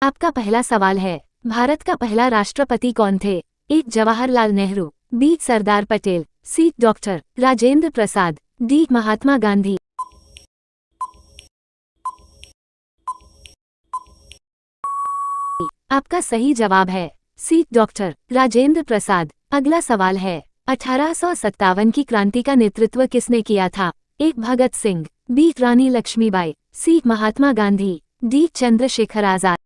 आपका पहला सवाल है, भारत का पहला राष्ट्रपति कौन थे? ए. जवाहरलाल नेहरू, बी. सरदार पटेल, सी. डॉक्टर राजेंद्र प्रसाद, डी. महात्मा गांधी। आपका सही जवाब है सी. डॉक्टर राजेंद्र प्रसाद। अगला सवाल है, 1857 की क्रांति का नेतृत्व किसने किया था? ए. भगत सिंह, बी. रानी लक्ष्मीबाई, सी. महात्मा गांधी, डी. चंद्रशेखर आजाद।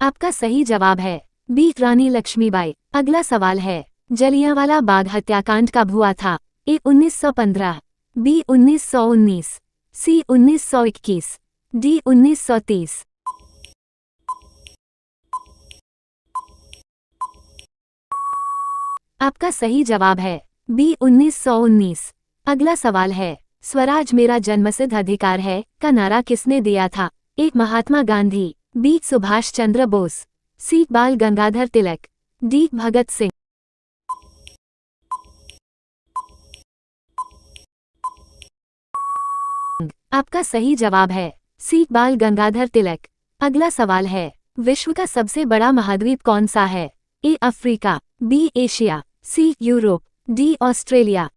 आपका सही जवाब है बी. रानी लक्ष्मीबाई। अगला सवाल है, जलियांवाला बाग हत्याकांड कब हुआ था? ए. 1915, बी. 1919, सी. 1921, डी. 1930। आपका सही जवाब है बी. 1919। अगला सवाल है, स्वराज मेरा जन्मसिद्ध अधिकार है का नारा किसने दिया था? ए. महात्मा गांधी, बी. सुभाष चंद्र बोस, सी. बाल गंगाधर तिलक, डी. भगत सिंह। आपका सही जवाब है सी. बाल गंगाधर तिलक। अगला सवाल है, विश्व का सबसे बड़ा महाद्वीप कौन सा है? A. Africa, B. Asia, C. Europe, D. Australia.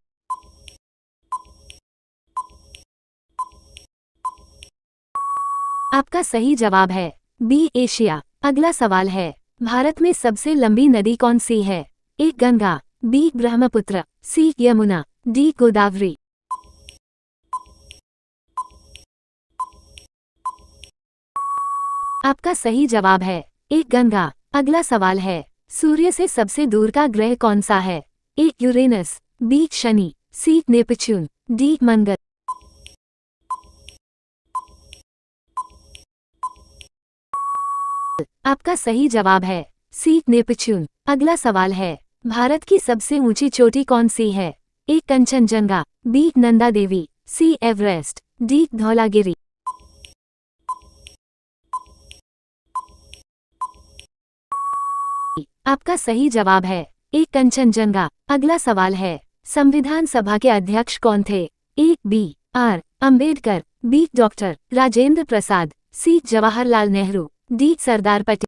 आपका सही जवाब है बी. एशिया। अगला सवाल है, भारत में सबसे लंबी नदी कौन सी है? ए. गंगा, बी. ब्रह्मपुत्र, सी. यमुना, डी. गोदावरी। आपका सही जवाब है ए. गंगा। अगला सवाल है, सूर्य से सबसे दूर का ग्रह कौन सा है? A. Uranus, B. Shani, C. Neptune, D. Mangal. आपका सही जवाब है सी. नेपच्यून। अगला सवाल है, भारत की सबसे ऊंची चोटी कौन सी है? A. Kanchenjunga, B. Nanda Devi, C. Everest, D. Dhaulagiri. आपका सही जवाब है ए. कंचनजंगा। अगला सवाल है, संविधान सभा के अध्यक्ष कौन थे? A. B. R. Ambedkar, B. Doctor Rajendra Prasad, C. Jawaharlal Nehru, D. Sardar Patel.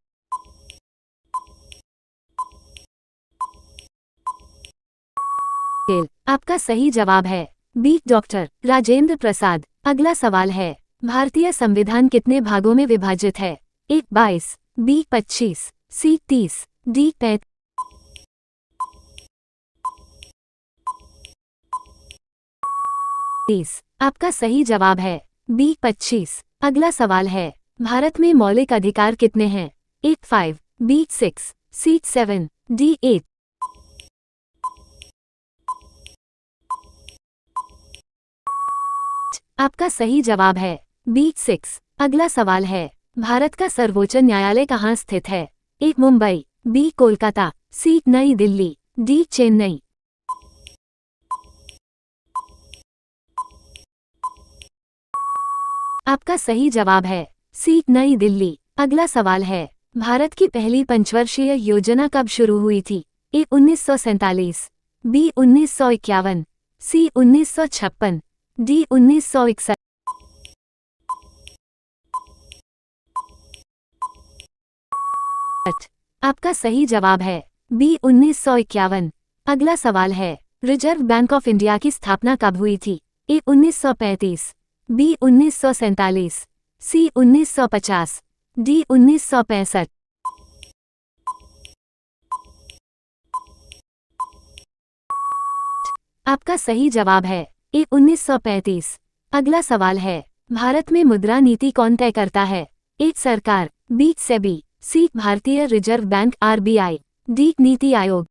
आपका सही जवाब है बी. डॉक्टर राजेंद्र प्रसाद। अगला सवाल है, भारतीय संविधान कितने भागों में विभाजित है? ए. 22, बी. 25, सी. 30, डी. 35। आपका सही जवाब है बी. 25। अगला सवाल है, भारत में मौलिक अधिकार कितने हैं? ए. 5, बी. 6, सी. 7, डी. 8। आपका सही जवाब है बी. 6। अगला सवाल है, भारत का सर्वोच्च न्यायालय कहाँ स्थित है? ए. मुंबई, बी. कोलकाता, सी. नई दिल्ली, डी. चेन्नई। आपका सही जवाब है सी. नई दिल्ली। अगला सवाल है, भारत की पहली पंचवर्षीय योजना कब शुरू हुई थी? ए. 1947, बी. 1951, सी. 1956, डी. 1961। आपका सही जवाब है बी. 1951। अगला सवाल है, रिजर्व बैंक ऑफ इंडिया की स्थापना कब हुई थी? ए. 1935, बी. 1947, सी. 1950, डी. 1965। आपका सही जवाब है ए. 1935। अगला सवाल है, भारत में मुद्रा नीति कौन तय करता है? ए. सरकार, बी. सेबी, सी. भारतीय reserve bank RBI, D. NITI Aayog.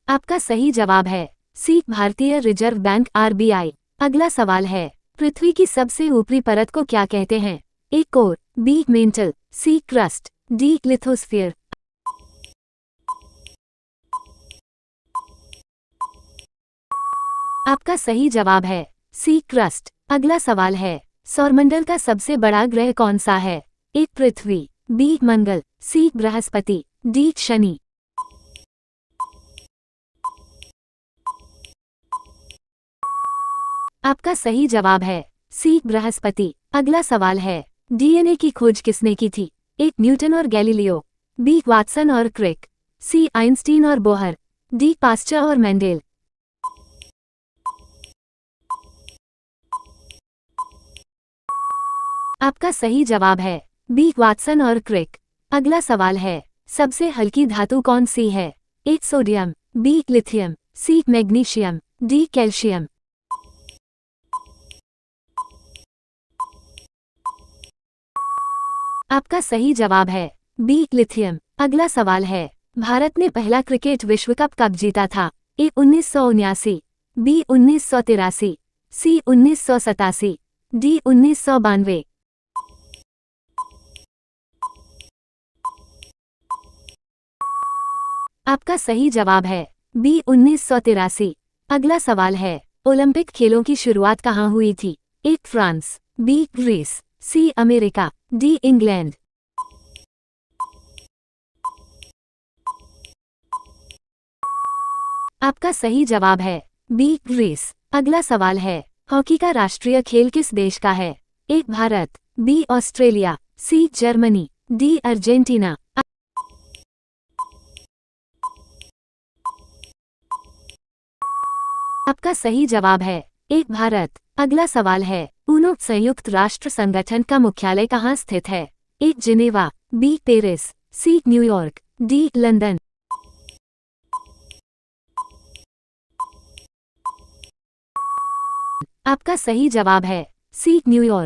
आपका सही जवाब है सी. भारतीय रिजर्व बैंक आरबीआई। अगला सवाल है, पृथ्वी की सबसे ऊपरी परत को क्या कहते हैं? A. Core, B. Mantle, C. Crust, D. Lithosphere. आपका सही जवाब है सी. क्रस्ट। अगला सवाल है, सौरमंडल का सबसे बड़ा ग्रह कौन सा है? ए. पृथ्वी, बी. मंगल, सी. बृहस्पति, डी. शनि। आपका सही जवाब है सी बृहस्पति। अगला सवाल है, डीएनए की खोज किसने की थी? ए न्यूटन और गैलीलियो, बी वाटसन और क्रिक, सी आइंस्टीन और बोहर, डी पास्चर और मेंडेल। आपका सही जवाब है बी वाटसन और क्रिक। अगला सवाल है, सबसे हल्की धातु कौन सी है? A sodium, B lithium, C magnesium, D calcium. आपका सही जवाब है बी लिथियम। अगला सवाल है, भारत ने पहला क्रिकेट विश्व कप कब जीता था? ए 1979, बी 1983, सी 1987, डी 1992। आपका सही जवाब है बी 1983। अगला सवाल है, ओलंपिक खेलों की शुरुआत कहाँ हुई थी? A France, B Greece, C America, D England. आपका सही जवाब है बी ग्रीस। अगला सवाल है, हॉकी का राष्ट्रीय खेल किस देश का है? A Bharat, B Australia, C Germany, D Argentina. आपका सही जवाब है ए भारत। अगला सवाल है, यूनो संयुक्त राष्ट्र संगठन का मुख्यालय कहाँ स्थित है? A Geneva, B Paris, C New York, D London. आपका सही जवाब है सी न्यूयॉर्क।